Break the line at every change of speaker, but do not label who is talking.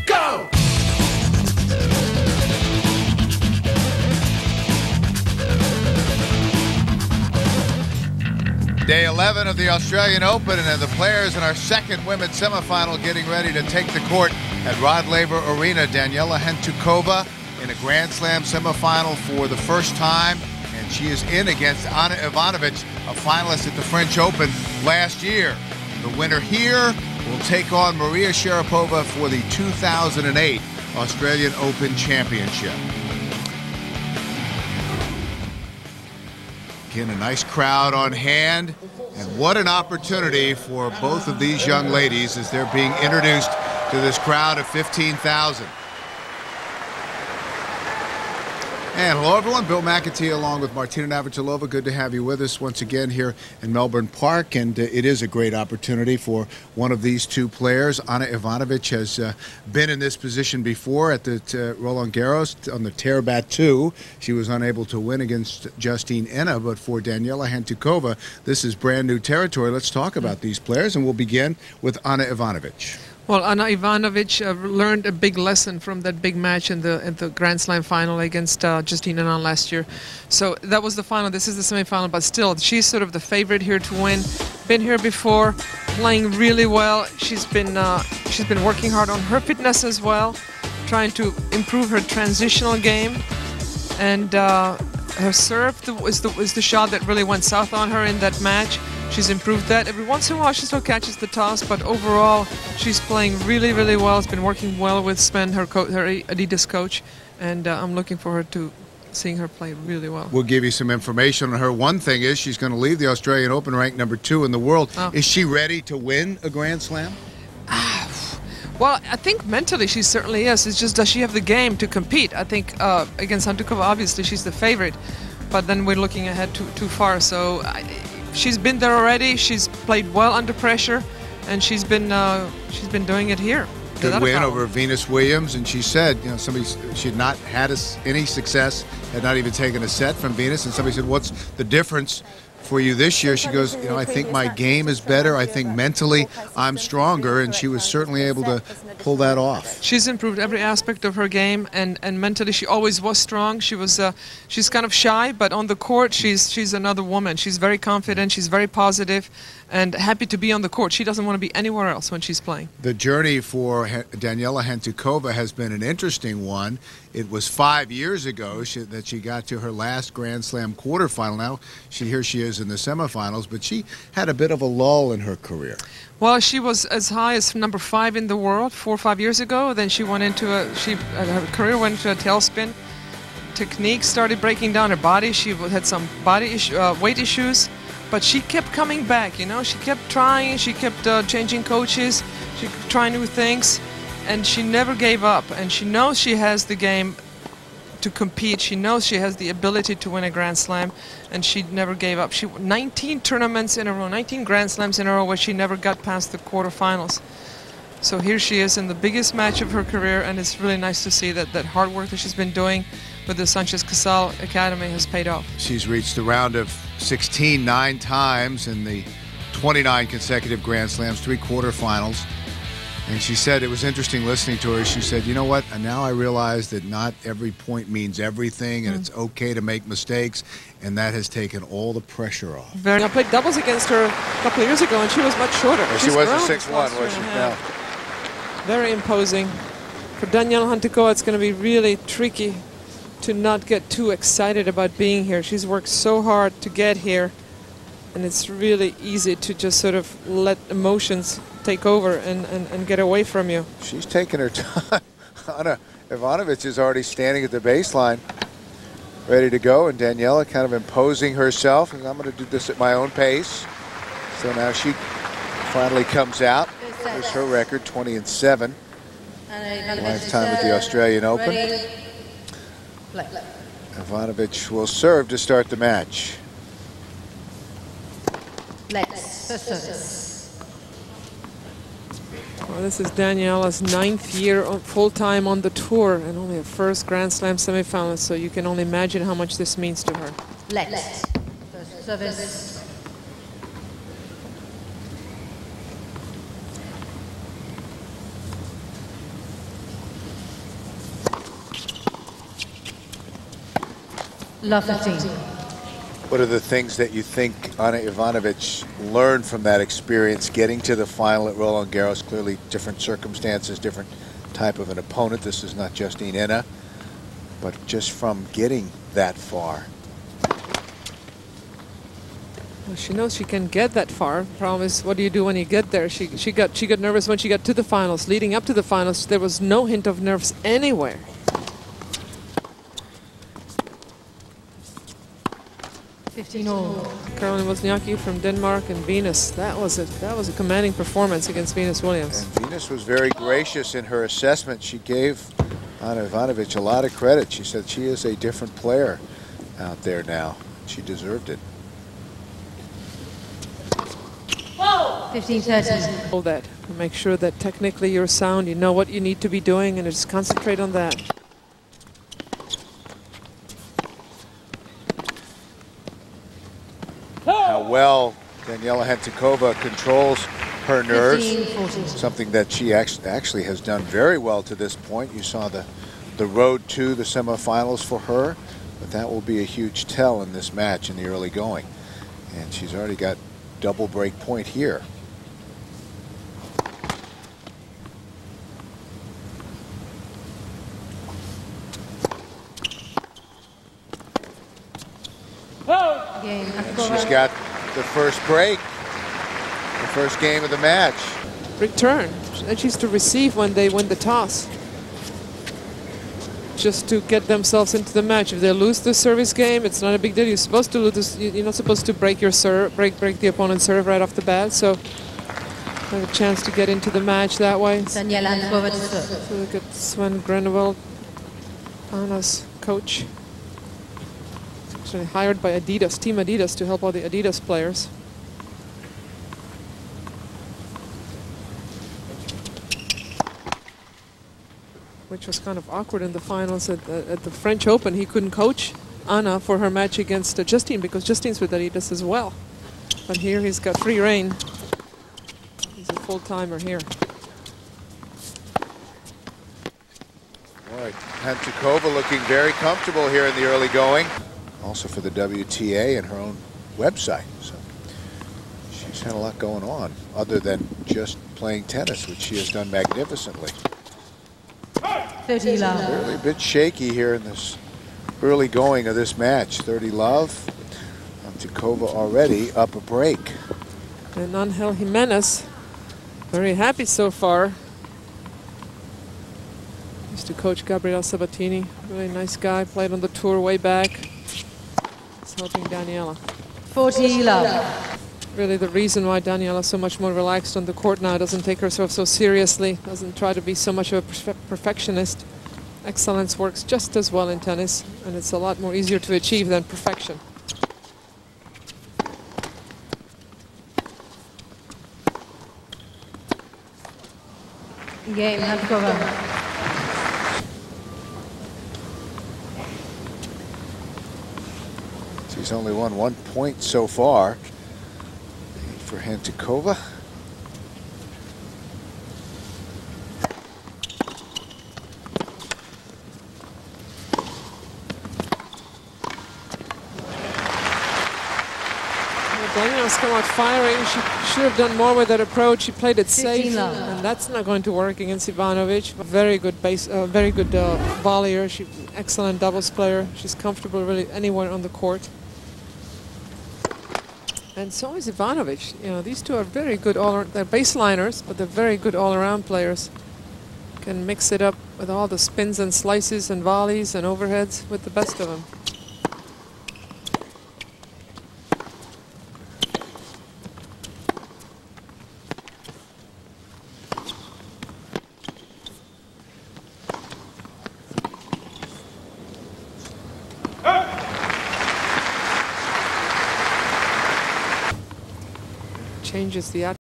Go!
Day 11 of the Australian Open, and the players in our second women's semifinal getting ready to take the court at Rod Laver Arena. Daniela Hantuchova in a Grand Slam semifinal for the first time, and she is in against Ana Ivanovic, a finalist at the French Open last year. The winner here will take on Maria Sharapova for the 2008 Australian Open Championship. Again, a nice crowd on hand, and what an opportunity for both of these young ladies as they're being introduced to this crowd of 15,000. And hello everyone, Bill McAtee along with Martina Navratilova. Good to have you with us once again here in Melbourne Park, and it is a great opportunity for one of these two players. Ana Ivanovic has been in this position before at the Roland Garros on the Terbat 2. She was unable to win against Justine Henin, but for Daniela Hantuchova, this is brand new territory. Let's talk about these players, and we'll begin with Ana Ivanovic.
Well, Ana Ivanovic learned a big lesson from that big match in the Grand Slam final against Justine Henin last year. So that was the final. This is the semifinal, but still, she's sort of the favorite here to win. Been here before, playing really well. She's been working hard on her fitness as well, trying to improve her transitional game, and her serve was the shot that really went south on her in that match. She's improved that. Every once in a while she still catches the toss, but overall she's playing really, really well. It's been working well with Sven, her Adidas coach, and I'm looking forward to seeing her play really well.
We'll give you some information on her. One thing is she's going to leave the Australian Open ranked #2 in the world. Oh. Is she ready to win a Grand Slam?
Well, I think mentally she certainly is. It's just, does she have the game to compete? I think against Hantuchova, obviously she's the favorite, but then we're looking ahead too far. So she's been there already. She's played well under pressure, and she's been doing it here.
Good win over Venus Williams, and she said, you know, she had not had any success, had not even taken a set from Venus, and somebody said, "What's the difference for you this year?" She goes, "You know, I think my game is better. I think mentally I'm stronger," and she was certainly able to pull that off.
She's improved every aspect of her game, and mentally she always was strong. She's kind of shy, but on the court she's another woman. She's very confident, she's very positive, and happy to be on the court. She doesn't want to be anywhere else when she's playing.
The journey for Daniela Hantuchova has been an interesting one. It was 5 years ago that she got to her last Grand Slam quarterfinal. Now here she is in the semifinals, but she had a bit of a lull in her career.
Well, she was as high as #5 in the world 4 or 5 years ago. Then she went into her career went into a tailspin. Technique started breaking down her body. She had some weight issues, but she kept coming back. You know, she kept trying. She kept changing coaches. She kept trying new things, and she never gave up. And she knows she has the game to compete. She knows she has the ability to win a Grand Slam, and she never gave up. She won 19 tournaments in a row, 19 Grand Slams in a row, where she never got past the quarterfinals. So here she is in the biggest match of her career, and it's really nice to see that hard work that she's been doing with the Sanchez Casal Academy has paid off.
She's reached the round of 16 9 times in the 29 consecutive Grand Slams, 3 quarterfinals. And she said, it was interesting listening to her, she said, you know what, and now I realize that not every point means everything, and it's okay to make mistakes, and that has taken all the pressure off.
I played doubles against her a couple of years ago, and she was much shorter.
Well, she was a 6'1", was she? No.
Very imposing. For Daniela Hantuchova, it's going to be really tricky to not get too excited about being here. She's worked so hard to get here, and it's really easy to just sort of let emotions take over and get away from you.
She's taking her time. Ana Ivanovic is already standing at the baseline, ready to go, and Daniela kind of imposing herself, and I'm going to do this at my own pace. So now she finally comes out. There's her record, 20-7. Lifetime at the Australian Open. Ivanovic will serve to start the match.
Well, this is Daniela's 9th year full-time on the tour, and only a first Grand Slam semifinalist, so you can only imagine how much this means to her.
First service. Love 15.
What are the things that you think Ana Ivanovic learned from that experience getting to the final at Roland Garros? Clearly different circumstances, different type of an opponent. This is not Justine Henin, but just from getting that far.
Well, she knows she can get that far. Problem is, what do you do when you get there? She got nervous when she got to the finals. Leading up to the finals, there was no hint of nerves anywhere.
15-all.
Caroline Wozniacki from Denmark and Venus. That was a commanding performance against Venus Williams.
And Venus was very gracious in her assessment. She gave Ana Ivanovic a lot of credit. She said she is a different player out there now. She deserved it.
15-13.
Hold that. Make sure that technically you're sound. You know what you need to be doing, and just concentrate on that.
How well Daniela Hantuchova controls her nerves.
15-14.
Something that she actually has done very well to this point. You saw the road to the semifinals for her, but that will be a huge tell in this match in the early going. And she's already got double break point here.
Game.
And she's got the first break, the first game of the match.
Return. And she's to receive when they win the toss. Just to get themselves into the match. If they lose the service game, it's not a big deal. You're supposed to lose. You're not supposed to break your serve, break the opponent's serve right off the bat. So have a chance to get into the match that way.
Daniela Hantuchova to serve.
So look at Sven Greneveld, Anna's coach. Actually hired by Adidas, Team Adidas, to help all the Adidas players. Which was kind of awkward in the finals at the French Open. He couldn't coach Anna for her match against Justine because Justine's with Adidas as well. But here he's got free reign. He's a full-timer here.
All right, Hantuchova looking very comfortable here in the early going. Also for the WTA and her own website. So she's had a lot going on other than just playing tennis, which she has done magnificently.
30 love.
Really a bit shaky here in this early going of this match. 30 love. Hantuchova already up a break.
And Angel Jimenez, very happy so far. Used to coach Gabriel Sabatini. Really nice guy, played on the tour way back. He's helping Daniela.
40 love.
Really the reason why Daniela's so much more relaxed on the court now, doesn't take herself so seriously, doesn't try to be so much of a perfectionist. Excellence works just as well in tennis, and it's a lot more easier to achieve than perfection.
Game. Hantuchova.
She's only won 1 point so far for Hantuchova.
Daniela's come out firing. She should have done more with that approach. She played it safe,
love.
and that's not going to work against Ivanovic. Very good volleyer. She's an excellent doubles player. She's comfortable really anywhere on the court. And so is Ivanovic. You know, these two are very good they're baseliners, but they're very good all-around players. Can mix it up with all the spins and slices and volleys and overheads with the best of them. Changes the